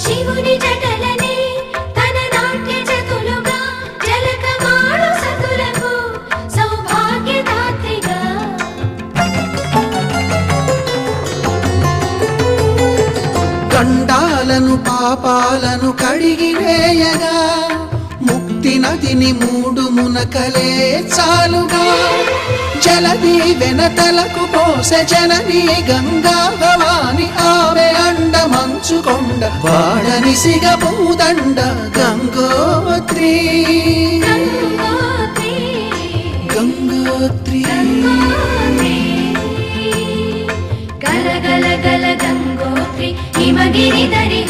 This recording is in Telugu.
శివుని జటలనే తన నాట్య చతులుగా జలకమాడు సతులకు సౌభాగ్యదాత్రిగా గండాలను పాపాలను కడిగివేయగా ముక్తి నదిని మూడు మునకలే చాలుగా జలది వెనతలకు పోసె జనని గంగా భవాని ఆమె అండ మంచుకొండ వాడని సిగ పూదండ గంగోత్రి గంగోత్రి గల గల గల గంగోత్రి హిమగిరి దరి